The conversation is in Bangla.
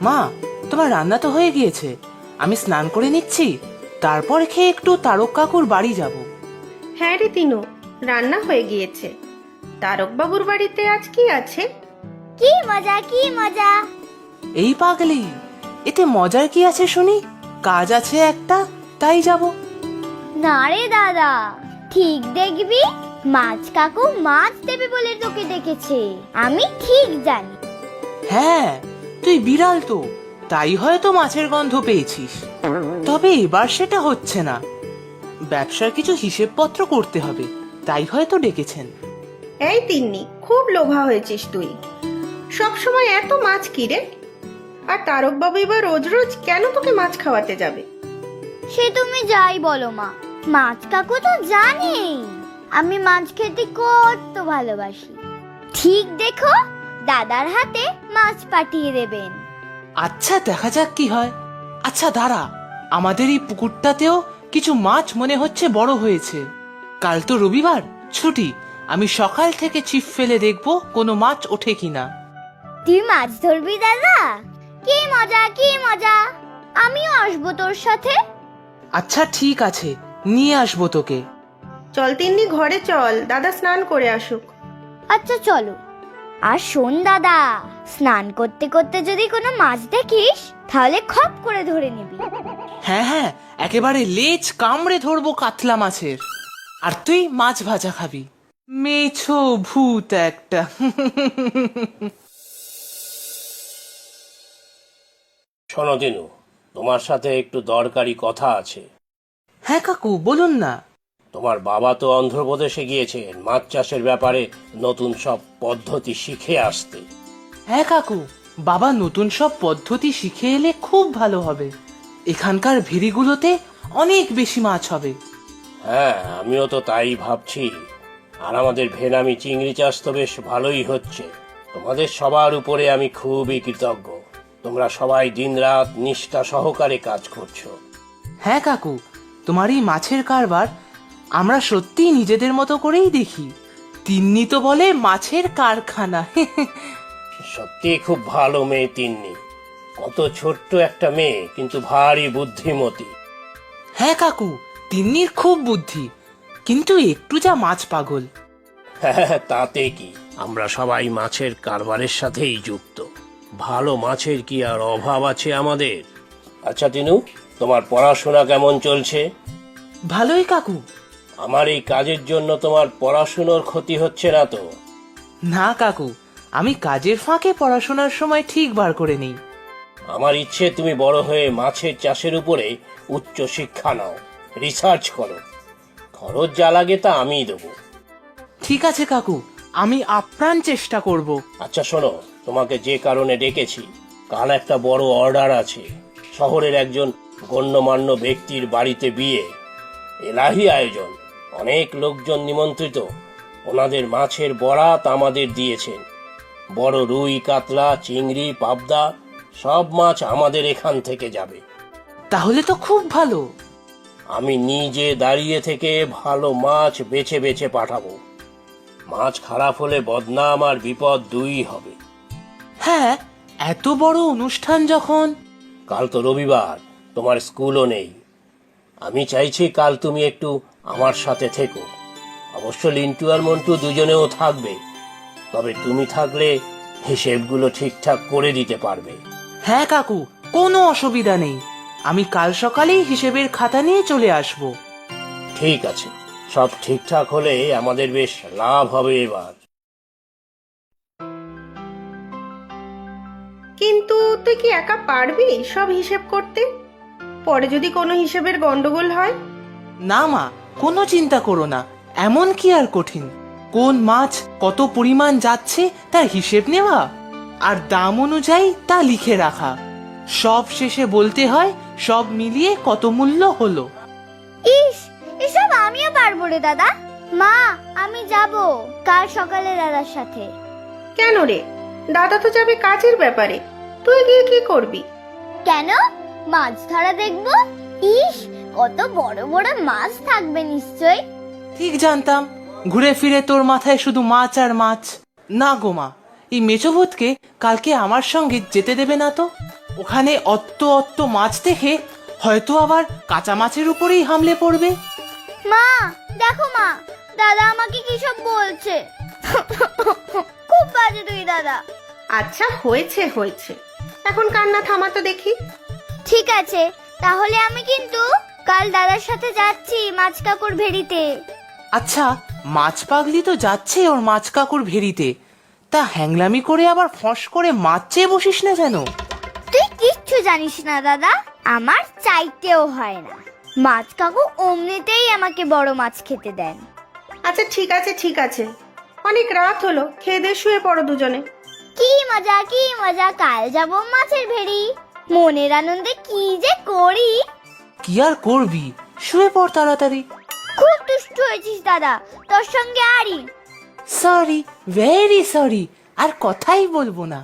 মা, তোমার রান্না তো হয়ে গিয়েছে, আমি স্নান করে নিচ্ছি, তারপর খেয়ে একটু তারক কাকুর বাড়ি যাব। হ্যাঁ রে তিনু, রান্না হয়ে গিয়েছে। তারক বাবুর বাড়িতে আজ কি আছে? কি মজা কি মজা! এই পাগলি, এতে মজার কি আছে শুনি? কাজ আছে একটা, তাই যাব। না রে দাদা, ঠিক দেখবি, মাছ কাকু মাছ দেবে বলে তোকে ডেকেছে, আমি ঠিক জানি। হ্যাঁ, তুই বিড়াল তো, তাই হয়তো মাছের গন্ধ পেয়েছিস। তবে এবার সেটা হচ্ছে না, ব্যবসার কিছু হিসেবপত্র করতে হবে, তাই হয়তো ডেকেছেন। এই তিন্নি, খুব লোভা হয়েছিস তুই। সব সময় এত মাছ কি রে? আর তারক বাবু এবার রোজ রোজ কেন তোকে মাছ খাওয়াতে যাবে? সে তুমি যাই বলো মা, মাছ কাকু তো জানেই আমি মাছ খেতে কত ভালোবাসি। ঠিক দেখো, দাদার হাতে মাছ পাঠিয়ে দেবেন। আচ্ছা, দেখা যাক কি হয়। আচ্ছা দাঁড়া, আমাদের এই পুকুরটাতেও কিছু মাছ মনে হচ্ছে বড় হয়েছে। কাল তো রবিবার, ছুটি, আমি সকাল থেকে ছিপ ফেলে দেখব কোনো মাছ ওঠে কিনা। তুই মাছ ধরবি দাদা? কি মজা কি মজা! আমিও আসবো তোর সাথে। আচ্ছা ঠিক আছে, নিয়ে আসবো তোকে। চল তিন্নি, ঘরে চল, দাদা স্নান করে আসুক। আচ্ছা চলো। আর শোন দাদা, স্নান করতে করতে যদি কোনো মাছ দেখিস তাহলে খপ করে ধরে নিবি। হ্যাঁ হ্যাঁ, একেবারে লেজ কামড়ে ধরবো কাতলা মাছের। আর তুই মাছ ভাজা খাবি, মেছো ভূত একটা। শোনো দিনু, তোমার সাথে একটু দরকারি কথা আছে। হ্যাঁ কাকু, বলুন না। তোমার বাবা তো অন্ধ্রপ্রদেশে গিয়েছেন মাছ চাষের ব্যাপারে নতুন সব পদ্ধতি শিখে আসতে। হ্যাঁ কাকু, বাবা নতুন সব পদ্ধতি শিখে এলে খুব ভালো হবে। এখানকার ভেড়িগুলোতে অনেক বেশি মাছ হবে। হ্যাঁ, আমিও তো তাই ভাবছি। আর আমাদের ভেনামি চিংড়ি চাষ তো বেশ ভালোই হচ্ছে। তোমাদের সবার উপরে আমি খুবই কৃতজ্ঞ। তোমরা সবাই দিনরাত নিষ্ঠা সহকারে কাজ করছো। হ্যাঁ কাকু, তোমার এই মাছের কারবার আমরা সত্যিই নিজেদের মতো করেই দেখি। তিন্নি তো বলে মাছের কারখানা। সত্যি খুব ভালো মেয়ে তিন্নি। কত ছোট্ট একটা মেয়ে, কিন্তু ভারী বুদ্ধিমতী। হ্যাঁ কাকু, তিন্নির খুব বুদ্ধি, কিন্তু একটু যা মাছ পাগল। হ্যাঁ, তাতে কি, আমরা সবাই মাছের কারবারের সাথেই যুক্ত। ভালো মাছের কি আর অভাব আছে আমাদের? আচ্ছা তিনু, তোমার পড়াশোনা কেমন চলছে? ভালোই কাকু। আমার এই কাজের জন্য তোমার পড়াশোনার ক্ষতি হচ্ছে না তো? না কাকু, আমি কাজের ফাঁকে পড়াশোনার সময় ঠিক বার করে নিই। আমার ইচ্ছে তুমি বড় হয়ে মাছের চাষের উপরে উচ্চ শিক্ষা নাও, রিসার্চ করো। খরচ যা লাগে তা আমিই দেবো। ঠিক আছে কাকু, আমি আপ্রাণ চেষ্টা করব। আচ্ছা শোনো, তোমাকে যে কারণে ডেকেছি, কাল একটা বড় অর্ডার আছে। শহরের একজন গণ্যমান্য ব্যক্তির বাড়িতে বিয়ে, এলাহি আয়োজন, অনেক লোকজন নিমন্ত্রিত। ওনাদের মাছের বরাত আমাদের দিয়েছেন। বড় রুই, কাতলা, চিংড়ি, পাবদা সব মাছ আমাদের এখান থেকে যাবে। তাহলে তো খুব ভালো। আমি নিজে দাঁড়িয়ে থেকে ভালো মাছ বেছে বেছে পাঠাবো। মাছ খারাপ হলে বদনাম আর বিপদ দুই হবে। হ্যাঁ, এত বড় অনুষ্ঠান যখন। কাল তো রবিবার, তোমার স্কুলও নেই। আমি চাইছি কাল তুমি একটু আমার সাথে থেকো। অবশ্য লিন্টু আর মন্টু দুজনেও থাকবে, তবে তুমি থাকলে হিসেবগুলো ঠিকঠাক করে দিতে পারবে। হ্যাঁ কাকু, কোনো অসুবিধা নেই, আমি কাল সকালেই হিসেবের খাতা নিয়ে চলে আসব। ঠিক আছে, সব ঠিকঠাক হলে আমাদের বেশ লাভ হবে এবার। কিন্তু তুই কি একা পারবি সব হিসেব করতে? পরে যদি কোনো হিসেবের গন্ডগোল হয়? না মা, কোনো চিন্তা করো না, এমন কি আর কঠিন? কোন মাছ কত পরিমাণ যাচ্ছে তার হিসেব নেওয়া, আর দাম অনুযায়ী তা লিখে রাখা। সব শেষে বলতে হয় সব মিলিয়ে কত মূল্য হলো। ইস, এসব আমিও পারবো রে দাদা। মা, আমি যাব কাল সকালে দাদার সাথে। কেন রে? দাদা তো যাবে কাজের ব্যাপারে, তুই গিয়ে কি করবি? কেন? মাছ ধরা দেখবো। ইস, কত বড় বড় মাছ থাকবে নিশ্চয়। ঠিক জানতাম, ঘুরে ফিরে তোর মাথায় শুধু মাছ আর মাছ। না গো মা, এই মেচোভূতকে কালকে আমার সঙ্গে যেতে দেবে না তো? ওখানে অত্ত অত্ত মাছ দেখে হয়তো আবার কাঁচা মাছের উপরেই হামলে পড়বে। মা দেখো মা, দাদা আমাকে কি সব বলছে। খুব বাজে তুই দাদা। আচ্ছা হয়েছে হয়েছে, এখন কান্না থামাতো দেখি। ঠিক আছে, তাহলে আমি কিন্তু কাল দাদার সাথে যাচ্ছি মাছ কাকুর ভেড়িতে। আচ্ছা, মাছ পাগলি তো যাচ্ছে ওর মাছ কাকুর ভেড়িতে, তা হ্যাংলামি করে আবার ফস করে মাছ চেয়ে বসিস না যেন। তুই কিচ্ছু জানিস না দাদা, আমার চাইতেও হয় না। মাছ কাকু অমনিতেই আমাকে বড় মাছ খেতে দেন। আচ্ছা ঠিক আছে ঠিক আছে, অনেক রাত হলো, খেয়ে দিয়ে শুয়ে পড়ো দুজনে। কি মজা কি মজা, কাল যাব মাছের ভেড়ি। মনের আনন্দে কি যে করি। কি আর করবি, শুয়ে পড় তাড়াতাড়ি। খুব দুষ্টু হয়েছিস দাদা, তোর সঙ্গে আরই। সরি, ভেরি সরি, আর কথাই বলবো না।